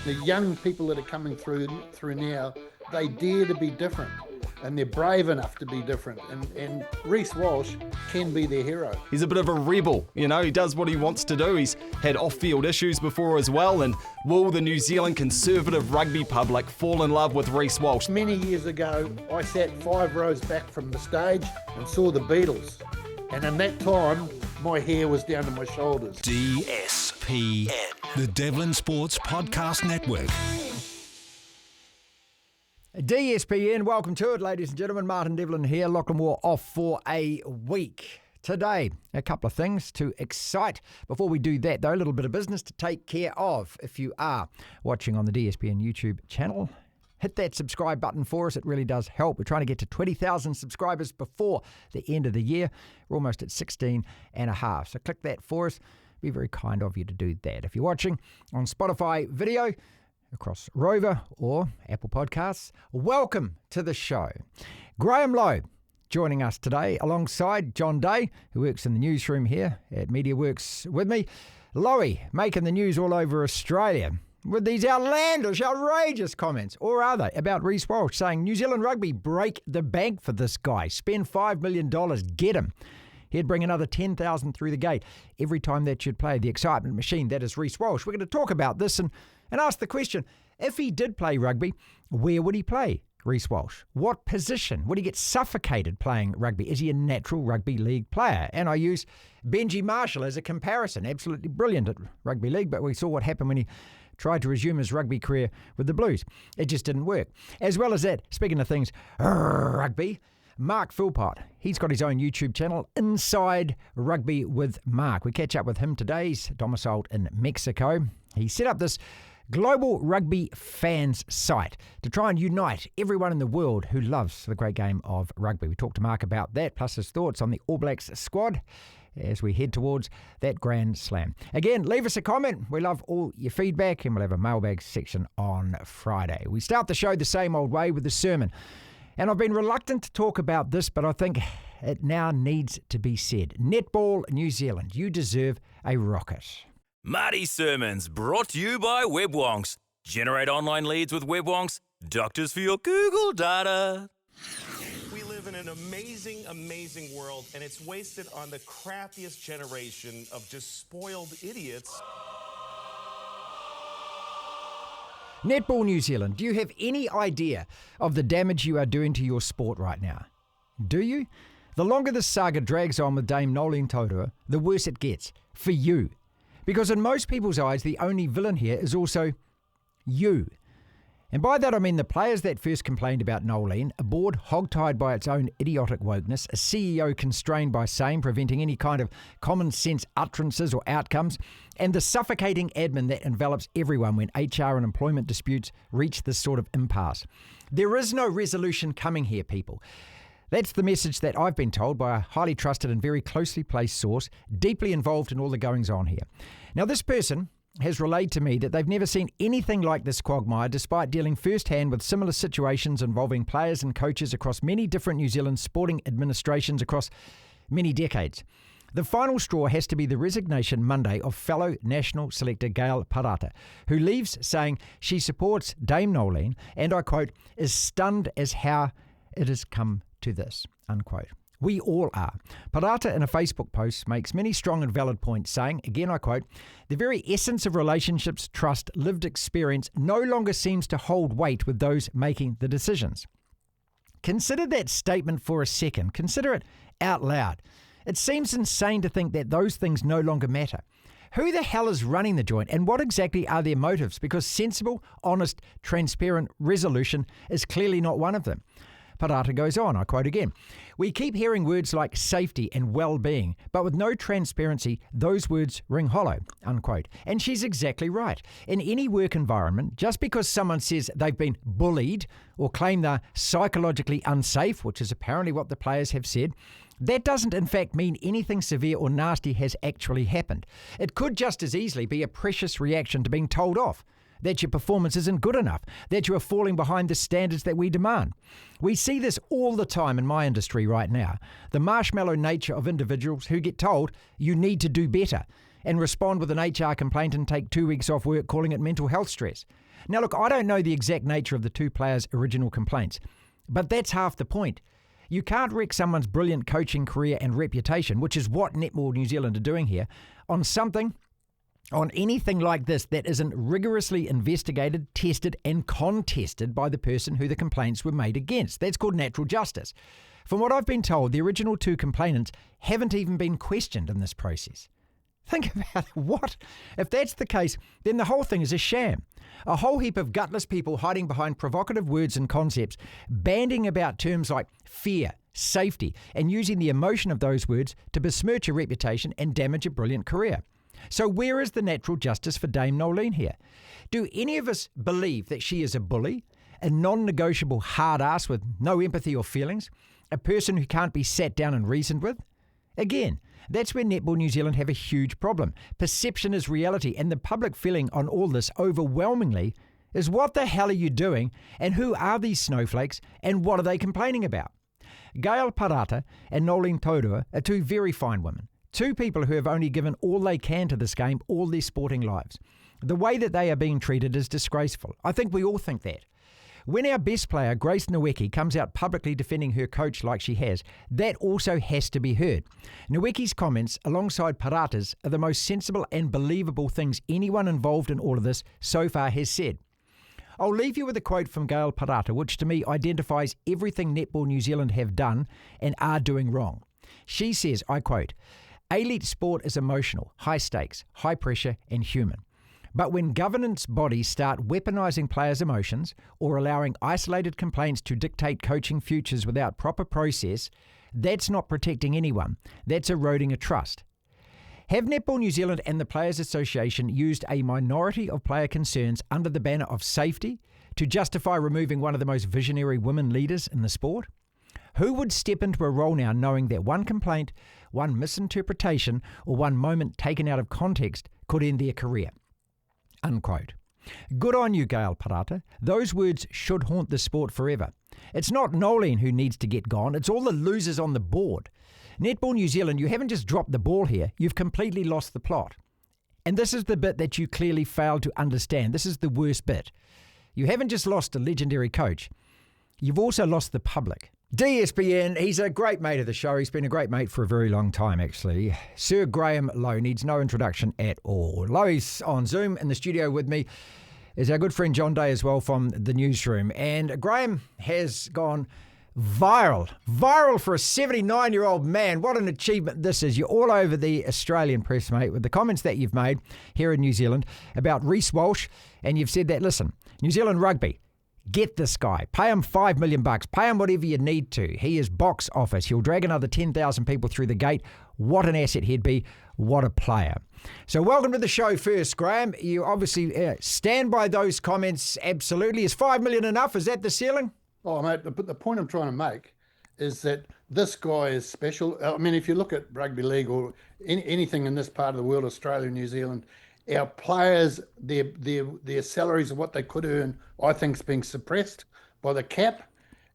The young people that are coming through now, they dare to be different. And they're brave enough to be different. And Reece Walsh can be their hero. He's a bit of a rebel, you know, he does what he wants to do. He's had off-field issues before as well. And will the New Zealand conservative rugby public fall in love with Reece Walsh? Many years ago, I sat 5 rows back from the stage and saw the Beatles. And in that time, my hair was down to my shoulders. DSPN, the Devlin Sports Podcast Network. DSPN, welcome to it, ladies and gentlemen. Martin Devlin here, Lachlan Moore off for a week. Today, a couple of things to excite. Before we do that, though, a little bit of business to take care of. If you are watching on the DSPN YouTube channel, hit that subscribe button for us. It really does help. We're trying to get to 20,000 subscribers before the end of the year. We're almost at 16 and a half. So click that for us. Be very kind of you to do that. If you're watching on Spotify video, across Rover or Apple Podcasts, welcome to the show. Graham Lowe joining us today alongside John Day, who works in the newsroom here at MediaWorks with me. Lowe making the news all over Australia with these outlandish, outrageous comments, or are they, about Reece Walsh saying New Zealand Rugby break the bank for this guy, spend $5 million, get him. He'd bring another 10,000 through the gate every time that you'd play. The excitement machine, that is Reece Walsh. We're going to talk about this and ask the question, if he did play rugby, where would he play, Reece Walsh? What position? Would he get suffocated playing rugby? Is he a natural Rugby League player? And I use Benji Marshall as a comparison. Absolutely brilliant at Rugby League, but we saw what happened when he tried to resume his rugby career with the Blues. It just didn't work. As well as that, speaking of things, rugby, Mark Philpott, he's got his own YouTube channel, Inside Rugby with Mark. We catch up with him today. He's domiciled in Mexico. He set up this global rugby fans site to try and unite everyone in the world who loves the great game of rugby. We talked to Mark about that, plus his thoughts on the All Blacks squad as we head towards that Grand Slam. Again, leave us a comment. We love all your feedback, and we'll have a mailbag section on Friday. We start the show the same old way with a sermon. And I've been reluctant to talk about this, but I think it now needs to be said. Netball New Zealand, you deserve a rocket. Marty Sermons, brought to you by WebWonks. Generate online leads with WebWonks. Doctors for your Google data. We live in an amazing, amazing world, and it's wasted on the crappiest generation of just spoiled idiots. Netball New Zealand, do you have any idea of the damage you are doing to your sport right now? Do you? The longer this saga drags on with Dame Noeline Taurua, the worse it gets for you. Because in most people's eyes, the only villain here is also you. And by that I mean the players that first complained about Noeline, a board hogtied by its own idiotic wokeness, a CEO constrained by same, preventing any kind of common sense utterances or outcomes, and the suffocating admin that envelops everyone when HR and employment disputes reach this sort of impasse. There is no resolution coming here, people. That's the message that I've been told by a highly trusted and very closely placed source, deeply involved in all the goings-on here. Now, this person has relayed to me that they've never seen anything like this quagmire, despite dealing firsthand with similar situations involving players and coaches across many different New Zealand sporting administrations across many decades. The final straw has to be the resignation Monday of fellow national selector Gail Parata, who leaves saying she supports Dame Noeline and, I quote, is stunned as how it has come to this, unquote. We all are. Parata, in a Facebook post, makes many strong and valid points, saying, again I quote, the very essence of relationships, trust, lived experience no longer seems to hold weight with those making the decisions. Consider that statement for a second. Consider it out loud. It seems insane to think that those things no longer matter. Who the hell is running the joint, and what exactly are their motives? Because sensible, honest, transparent resolution is clearly not one of them. Parata goes on, I quote again, we keep hearing words like safety and well-being, but with no transparency, those words ring hollow, unquote. And she's exactly right. In any work environment, just because someone says they've been bullied or claim they're psychologically unsafe, which is apparently what the players have said, that doesn't in fact mean anything severe or nasty has actually happened. It could just as easily be a precious reaction to being told off, that your performance isn't good enough, that you are falling behind the standards that we demand. We see this all the time in my industry right now. The marshmallow nature of individuals who get told you need to do better. and respond with an HR complaint and take 2 weeks off work calling it mental health stress. Now look, I don't know the exact nature of the two players' original complaints, but that's half the point. You can't wreck someone's brilliant coaching career and reputation, which is what Netball New Zealand are doing here, on anything like this that isn't rigorously investigated, tested and contested by the person who the complaints were made against. That's called natural justice. From what I've been told, the original two complainants haven't even been questioned in this process. Think about what? If that's the case, then the whole thing is a sham. A whole heap of gutless people hiding behind provocative words and concepts, bandying about terms like fear, safety, and using the emotion of those words to besmirch a reputation and damage a brilliant career. So where is the natural justice for Dame Noeline here? Do any of us believe that she is a bully, a non-negotiable hard ass with no empathy or feelings, a person who can't be sat down and reasoned with? Again, that's where Netball New Zealand have a huge problem. Perception is reality, and the public feeling on all this overwhelmingly is what the hell are you doing, and who are these snowflakes, and what are they complaining about? Gail Parata and Noeline Taurua are two very fine women. Two people who have only given all they can to this game all their sporting lives. The way that they are being treated is disgraceful. I think we all think that. When our best player, Grace Nweke, comes out publicly defending her coach like she has, that also has to be heard. Nweke's comments, alongside Parata's, are the most sensible and believable things anyone involved in all of this so far has said. I'll leave you with a quote from Gail Parata, which to me identifies everything Netball New Zealand have done and are doing wrong. She says, I quote, "Elite sport is emotional, high stakes, high pressure and human. But when governance bodies start weaponising players' emotions or allowing isolated complaints to dictate coaching futures without proper process, that's not protecting anyone. That's eroding a trust. Have Netball New Zealand and the Players Association used a minority of player concerns under the banner of safety to justify removing one of the most visionary women leaders in the sport? Who would step into a role now knowing that one complaint, one misinterpretation, or one moment taken out of context could end their career?" Unquote. Good on you, Gail Parata. Those words should haunt the sport forever. It's not Noeline who needs to get gone, it's all the losers on the board. Netball New Zealand, you haven't just dropped the ball here, you've completely lost the plot. And this is the bit that you clearly failed to understand. This is the worst bit. You haven't just lost a legendary coach, you've also lost the public. DSPN, he's a great mate of the show. He's been a great mate for a very long time, actually. Sir Graham Lowe needs no introduction at all. Lowe's on Zoom in the studio with me is our good friend John Day as well from the newsroom. And Graham has gone viral for a 79-year-old man. What an achievement this is. You're all over the Australian press, mate, with the comments that you've made here in New Zealand about Reece Walsh. And you've said that, listen, New Zealand Rugby, get this guy. Pay him $5 million. Pay him whatever you need to. He is box office. He'll drag another 10,000 people through the gate. What an asset he'd be. What a player. So welcome to the show first, Graham. You obviously stand by those comments. Absolutely. Is $5 million enough? Is that the ceiling? Oh, mate, but the point I'm trying to make is that this guy is special. I mean, if you look at rugby league or anything in this part of the world, Australia, New Zealand, our players, their salaries of what they could earn, I think, is being suppressed by the cap.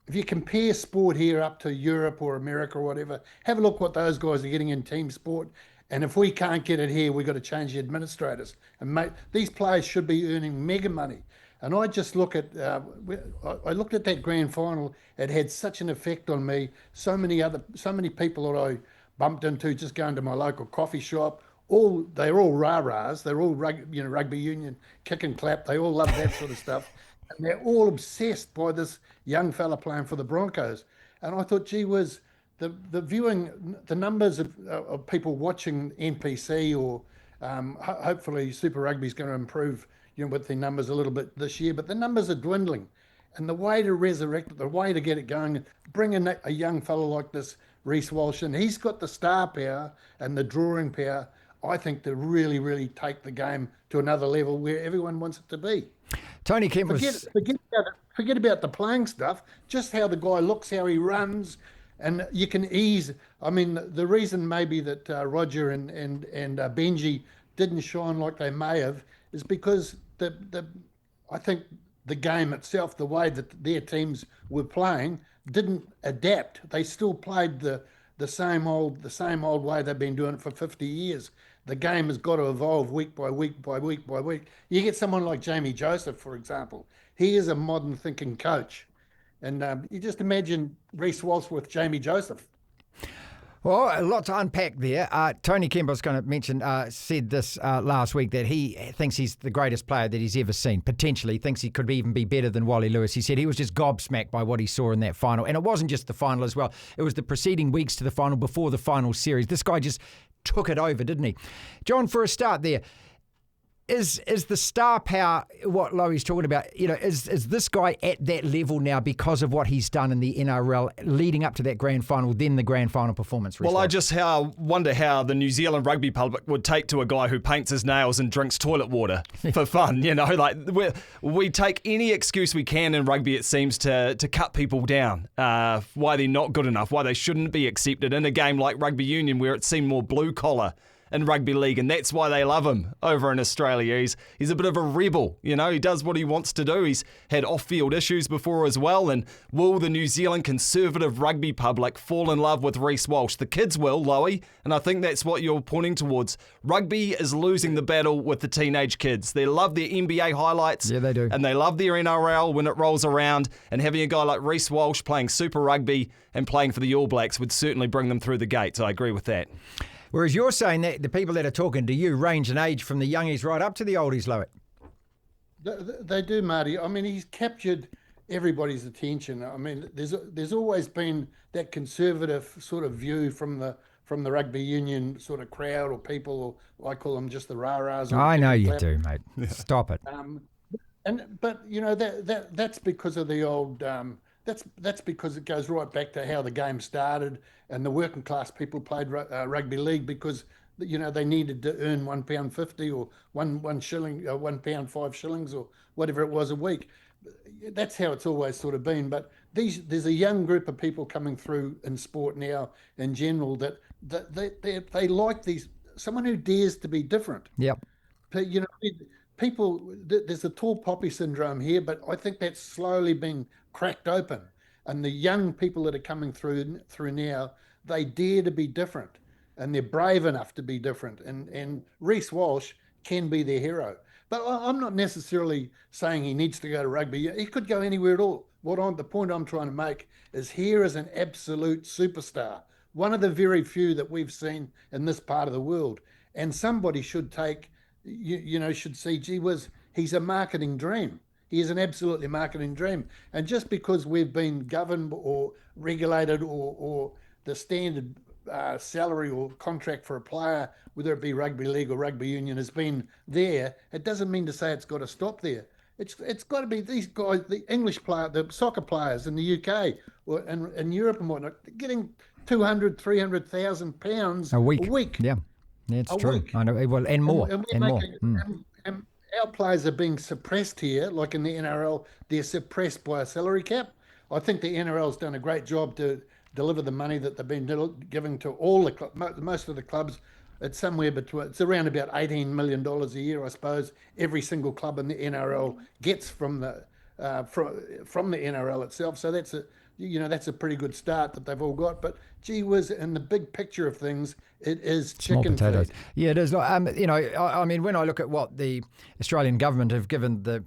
If you compare sport here up to Europe or America or whatever, have a look what those guys are getting in team sport. And if we can't get it here, we've got to change the administrators. And mate, these players should be earning mega money. And I just look at, I looked at that grand final. It had such an effect on me. So many people that I bumped into just going to my local coffee shop. They're all rah-rahs. They're all Rugby Union, kick and clap. They all love that sort of stuff. And they're all obsessed by this young fella playing for the Broncos. And I thought, gee whiz, the viewing, the numbers of people watching NPC or hopefully Super Rugby is going to improve, with their numbers a little bit this year, but the numbers are dwindling. And the way to resurrect it, the way to get it going, bring in a young fellow like this, Reece Walsh, and he's got the star power and the drawing power, I think, to really, really take the game to another level where everyone wants it to be. Tony Kemp forget about the playing stuff, just how the guy looks, how he runs, and you can ease. I mean, the reason maybe that Roger and Benji didn't shine like they may have is because I think the game itself, the way that their teams were playing, didn't adapt. They still played the same old way they've been doing it for 50 years. the game has got to evolve week by week by week by week. You get someone like Jamie Joseph, for example. He is a modern thinking coach. And you just imagine Reece Walsh with Jamie Joseph. Well, a lot to unpack there. Tony Kemp, I was going to mention, said this last week that he thinks he's the greatest player that he's ever seen. Potentially, thinks he could even be better than Wally Lewis. He said he was just gobsmacked by what he saw in that final. And it wasn't just the final as well. It was the preceding weeks to the final, before the final series. This guy just took it over, didn't he? John, for a start there, is the star power what Lowy's talking about? Is this guy at that level now because of what he's done in the NRL leading up to that grand final, then the grand final performance? Well, I just wonder how the New Zealand rugby public would take to a guy who paints his nails and drinks toilet water for fun. We take any excuse we can in rugby, it seems, to cut people down. Why they're not good enough, why they shouldn't be accepted in a game like Rugby Union where it seemed more blue collar in Rugby League, and that's why they love him over in Australia. He's a bit of a rebel, he does what he wants to do. He's had off-field issues before as well, and will the New Zealand conservative rugby public fall in love with Reece Walsh? The kids will, Lowy, and I think that's what you're pointing towards. Rugby is losing the battle with the teenage kids. They love their NBA highlights, yeah, they do, and they love their NRL when it rolls around, and having a guy like Reece Walsh playing Super Rugby and playing for the All Blacks would certainly bring them through the gates. I agree with that. Whereas you're saying that the people that are talking to you range in age from the youngies right up to the oldies, Lowy. They do, Marty. I mean, he's captured everybody's attention. I mean, there's always been that conservative sort of view from the Rugby Union sort of crowd or people, or I call them just the rah-rahs. I know you do, mate. Stop it. But that's because of the old. That's because it goes right back to how the game started, and the working class people played rugby league because they needed to earn £1.50 or one shilling, £1.05 or whatever it was a week. That's how it's always sort of been. But there's a young group of people coming through in sport now in general that they like someone who dares to be different. Yep. People, there's a tall poppy syndrome here, but I think that's slowly being cracked open. And the young people that are coming through now, they dare to be different, and they're brave enough to be different. And Reece Walsh can be their hero. But I'm not necessarily saying he needs to go to rugby. He could go anywhere at all. The point I'm trying to make is here is an absolute superstar, one of the very few that we've seen in this part of the world. And somebody should should see, gee whiz, he's a marketing dream. He is an absolutely marketing dream. And just because we've been governed or regulated or the standard salary or contract for a player, whether it be Rugby League or Rugby Union, has been there, it doesn't mean to say it's got to stop there. It's got to be these guys, the English player, the soccer players in the UK or in Europe and whatnot, getting £200,000-300,000 a week. Yeah, it's true. Week. I know. Well, and more. And our players are being suppressed here, like in the NRL, they're suppressed by a salary cap. I think the NRL's done a great job to deliver the money that they've been giving to all the most of the clubs. It's it's around about $18 million a year, I suppose. Every single club in the NRL gets from the NRL itself. So that's a pretty good start that they've all got. But gee whiz, in the big picture of things, it is chicken potatoes. feed. Yeah, it is. I mean, when I look at what the Australian government have given the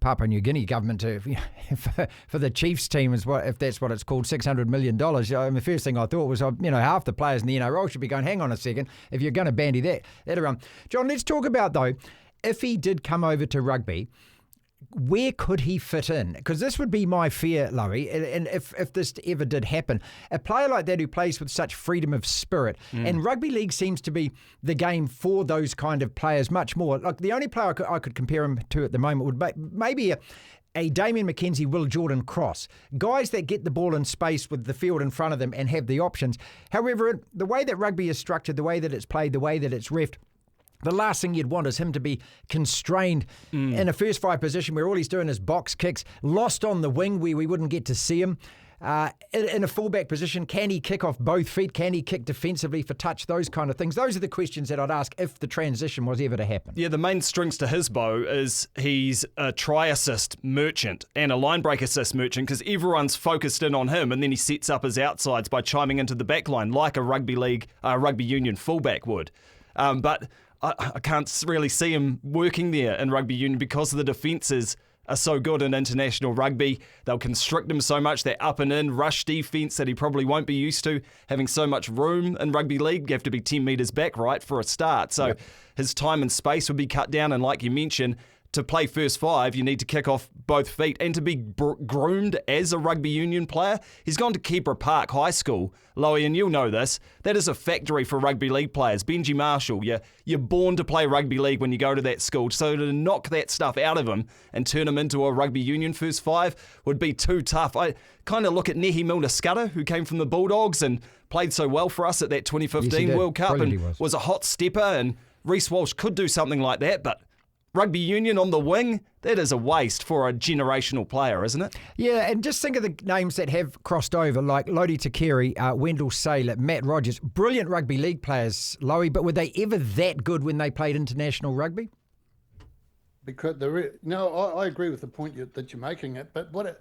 Papua New Guinea government to for the Chiefs team, if that's what it's called, $600 million. The first thing I thought was, half the players in the NRL should be going, hang on a second, if you're going to bandy that around. John, let's talk about, though, if he did come over to rugby, where could he fit in? Because this would be my fear, Lowy, and if this ever did happen, a player like that who plays with such freedom of spirit, and rugby league seems to be the game for those kind of players much more. Like the only player I could compare him to at the moment would be maybe a Damien McKenzie, Will Jordan Cross, guys that get the ball in space with the field in front of them and have the options. However, the way that rugby is structured, the way that it's played, the way that it's reffed, the last thing you'd want is him to be constrained in a first five position where all he's doing is box kicks, lost on the wing where we wouldn't get to see him. In a fullback position, can he kick off both feet? Can he kick defensively for touch? Those kind of things. Those are the questions that I'd ask if the transition was ever to happen. Yeah, the main strings to his bow is he's a try assist merchant and a line break assist merchant because everyone's focused in on him, and then he sets up his outsides by chiming into the back line like a Rugby League, Rugby Union fullback would. But I can't really see him working there in rugby union because the defences are so good in international rugby. They'll constrict him so much, that up and in rush defence that he probably won't be used to, having so much room in rugby league. You have to be 10 metres back, right, for a start. So his time and space would be cut down, and like you mentioned, to play first five, you need to kick off both feet. And to be groomed as a rugby union player, he's gone to Keebra Park High School. Lowy, and you'll know this, that is a factory for rugby league players. Benji Marshall, you're born to play rugby league when you go to that school. So to knock that stuff out of him and turn him into a rugby union first five would be too tough. I kind of look at Nehi Milner-Skudder, who came from the Bulldogs and played so well for us at that 2015 World Cup. Brilliant And was a hot stepper, and Reece Walsh could do something like that, but rugby union on the wing, that is a waste for a generational player, isn't it? Yeah, and just think of the names that have crossed over, like Lodi Takiri, Wendell Saylor, Matt Rogers, brilliant rugby league players, Lowy, but were they ever that good when they played international rugby? Because I agree with the point that you're making. It, but what it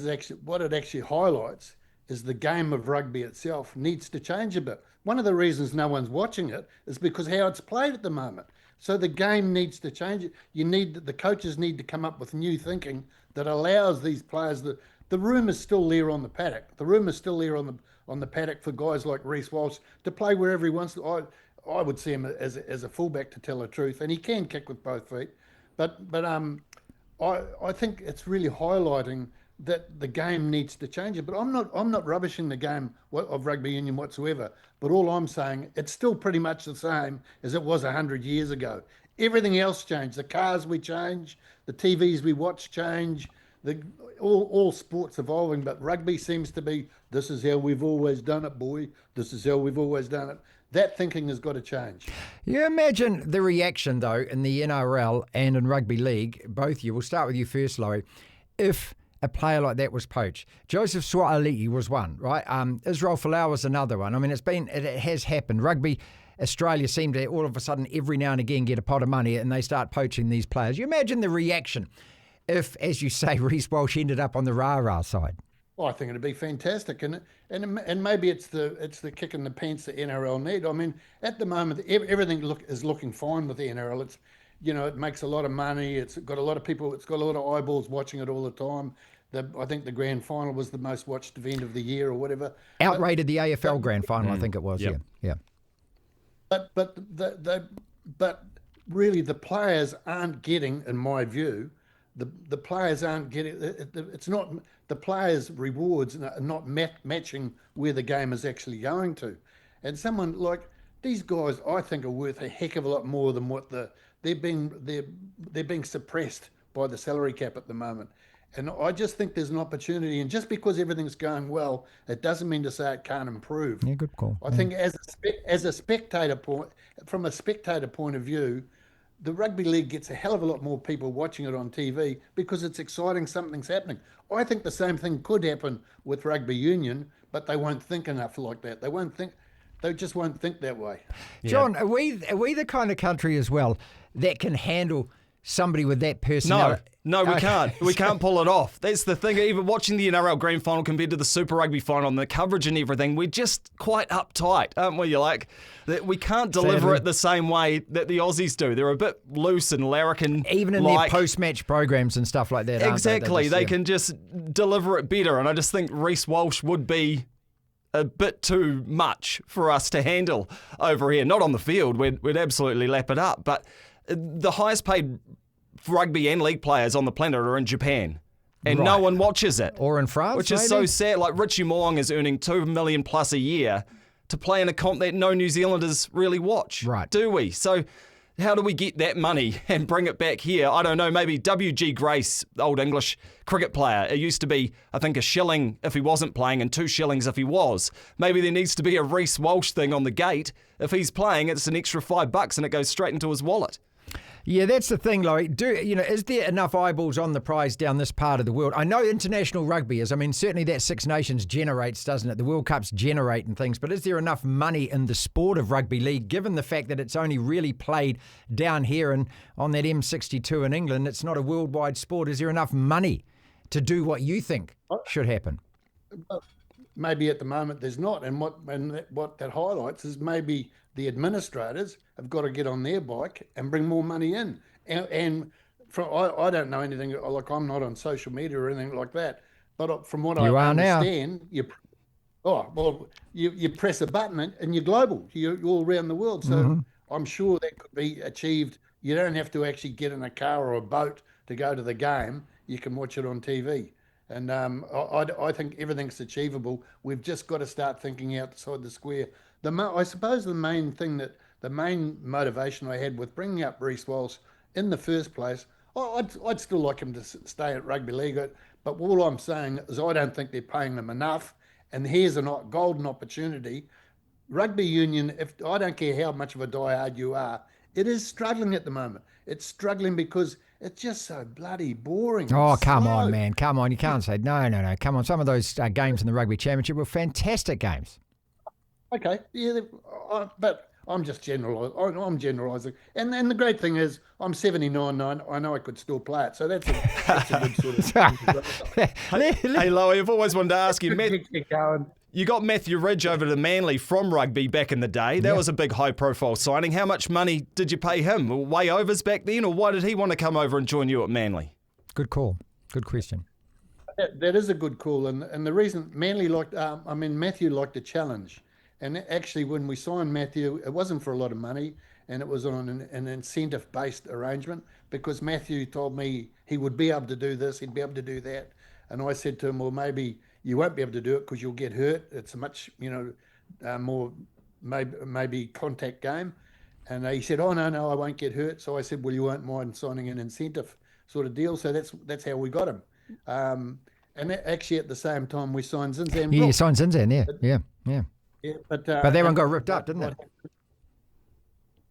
actually highlights is the game of rugby itself needs to change a bit. One of the reasons no one's watching it is because how it's played at the moment. So the game needs to change. The coaches need to come up with new thinking that allows these players. The room is still there on the paddock. The room is still there on the paddock for guys like Reece Walsh to play wherever he wants. I would see him as a fullback, to tell the truth, and he can kick with both feet. But I think it's really highlighting that the game needs to change it. But I'm not rubbishing the game of rugby union whatsoever. But all I'm saying, it's still pretty much the same as it was 100 years ago. Everything else changed. The cars we change, the TVs we watch change. All sports evolving, but rugby seems to be, this is how we've always done it, boy. This is how we've always done it. That thinking has got to change. You imagine the reaction, though, in the NRL and in rugby league, both you. We'll start with you first, Laurie. If a player like that was poached. Joseph Suaalii was one, right? Israel Folau was another one. I mean, it has happened. Rugby Australia seem to all of a sudden every now and again get a pot of money and they start poaching these players. You imagine the reaction if, as you say, Reece Walsh ended up on the rah-rah side. Well, I think it'd be fantastic, and maybe it's the kick in the pants the NRL need. I mean, at the moment, everything is looking fine with the NRL. It's, it makes a lot of money. It's got a lot of people. It's got a lot of eyeballs watching it all the time. I think the grand final was the most watched event of the year or whatever. Outrated the AFL grand final, I think it was. Yep. Yeah. But really, the players aren't getting, in my view, the players aren't getting. It's not the players' rewards are not matching where the game is actually going to, and someone like these guys, I think, are worth a heck of a lot more than what they're being suppressed by the salary cap at the moment. And I just think there's an opportunity, and just because everything's going well, it doesn't mean to say it can't improve. Yeah, good call. I think as a spectator point, from a spectator point of view, the rugby league gets a hell of a lot more people watching it on TV because it's exciting, something's happening. I think the same thing could happen with rugby union, but they won't think enough like that. They just won't think that way. John, are we the kind of country as well that can handle somebody with that personality? No, we can't. We can't pull it off. That's the thing. Even watching the NRL Grand Final compared to the Super Rugby Final and the coverage and everything, we're just quite uptight, aren't we? That we can't deliver it the same way that the Aussies do. They're a bit loose and larrikin. Even in their post-match programs and stuff like that. Exactly. They can just deliver it better. And I just think Reece Walsh would be a bit too much for us to handle over here. Not on the field. We'd absolutely lap it up. But the highest paid rugby and league players on the planet are in Japan, and no one watches it. Or in France, which is so sad. Like Richie Mo'unga is earning $2 million plus a year to play in a comp that no New Zealanders really watch. Right. Do we? So how do we get that money and bring it back here? I don't know, maybe W.G. Grace, old English cricket player. It used to be, I think, $1 if he wasn't playing and $2 if he was. Maybe there needs to be a Reece Walsh thing on the gate. If he's playing, it's an extra $5 and it goes straight into his wallet. Yeah, that's the thing, Laurie. Is there enough eyeballs on the prize down this part of the world? I know international rugby is. I mean, certainly that Six Nations generates, doesn't it? The World Cups generate and things. But is there enough money in the sport of rugby league, given the fact that it's only really played down here and on that M62 in England? It's not a worldwide sport. Is there enough money to do what you think should happen? Maybe at the moment there's not, and what that highlights is maybe the administrators have got to get on their bike and bring more money in. And I don't know anything, like I'm not on social media or anything like that, but from what I understand, you press a button and you're global. You're all around the world. So I'm sure that could be achieved. You don't have to actually get in a car or a boat to go to the game. You can watch it on TV. And I think everything's achievable. We've just got to start thinking outside the square. I suppose the main motivation I had with bringing up Reece Walsh in the first place, I'd still like him to stay at Rugby League. But all I'm saying is I don't think they're paying them enough. And here's a golden opportunity. Rugby Union, I don't care how much of a diehard you are, it is struggling at the moment. It's struggling because it's just so bloody boring. Oh, come on, man. Come on. You can't say, no. Come on. Some of those games in the Rugby Championship were fantastic games. Okay. Yeah, but I'm just I'm generalising. And then the great thing is I'm 79. I know I could still play it. So that's a good sort of thing. Hey, Lowe, I've always wanted to ask you, you got Matthew Ridge over to Manly from rugby back in the day. That was a big high-profile signing. How much money did you pay him? Way overs back then, or why did he want to come over and join you at Manly? Good call. Good question. That is a good call. And the reason Manly Matthew liked a challenge. And actually, when we signed Matthew, it wasn't for a lot of money, and it was on an incentive-based arrangement because Matthew told me he would be able to do this, he'd be able to do that. And I said to him, well, maybe you won't be able to do it because you'll get hurt. It's a much, more maybe contact game. And he said, oh, no, I won't get hurt. So I said, well, you won't mind signing an incentive sort of deal. So that's how we got him. And actually, at the same time, we signed Zinzan. Yeah, you signed Zinzan, yeah. Yeah, but that one got ripped up, didn't it?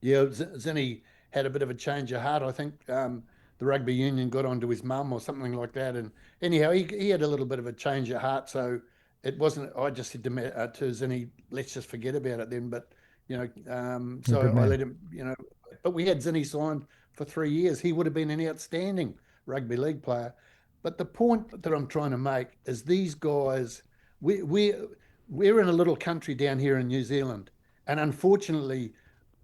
Yeah, Zinny had a bit of a change of heart. I think the Rugby Union got onto his mum or something like that. And anyhow, he had a little bit of a change of heart. So it wasn't. I just said to Zinny, let's just forget about it then. But so I let him. But we had Zinny signed for 3 years. He would have been an outstanding rugby league player. But the point that I'm trying to make is these guys. We're in a little country down here in New Zealand, and unfortunately,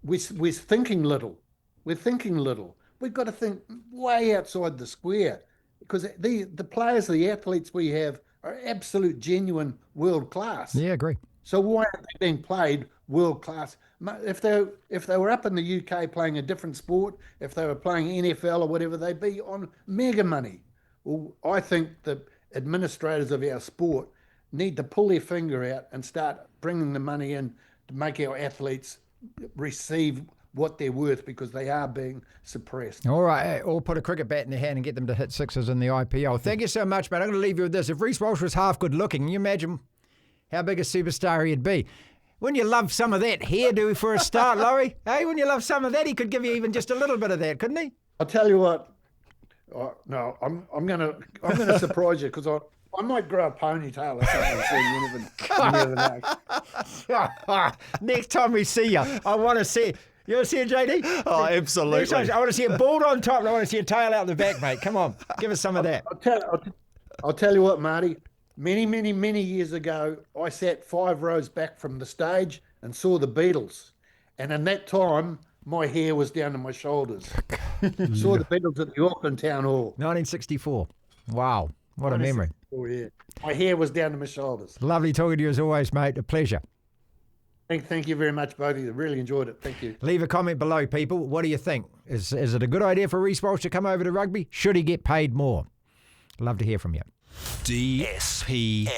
we're thinking little. We're thinking little. We've got to think way outside the square because the players, the athletes we have are absolute, genuine world class. Yeah, agree. So why aren't they being played world class? If they were up in the UK playing a different sport, if they were playing NFL or whatever, they'd be on mega money. Well, I think the administrators of our sport need to pull their finger out and start bringing the money in to make our athletes receive what they're worth because they are being suppressed. All right, or put a cricket bat in their hand and get them to hit sixes in the IPL. Thank you so much, mate. I'm going to leave you with this. If Reece Walsh was half good looking, can you imagine how big a superstar he'd be? Wouldn't you love some of that hairdo for a start, Laurie? Hey, wouldn't you love some of that? He could give you even just a little bit of that, couldn't he? I'll tell you what. No, I'm gonna surprise you because I might grow a ponytail or something. You never know. Next time we see you, I want to see. You want to see it, JD? Oh, absolutely. Next time, I want to see it bald on top and I want to see a tail out the back, mate. Come on, give us some of that. I'll tell you what, Marty. Many years ago, I sat 5 rows back from the stage and saw the Beatles. And in that time, my hair was down to my shoulders. Saw the Beatles at the Auckland Town Hall. 1964. Wow. What a memory. Oh, yeah. My hair was down to my shoulders. Lovely talking to you as always, mate. A pleasure. Thank you very much, both of you. Really enjoyed it. Thank you. Leave a comment below, people. What do you think? Is it a good idea for Reece Walsh to come over to rugby? Should he get paid more? Love to hear from you. DSPN.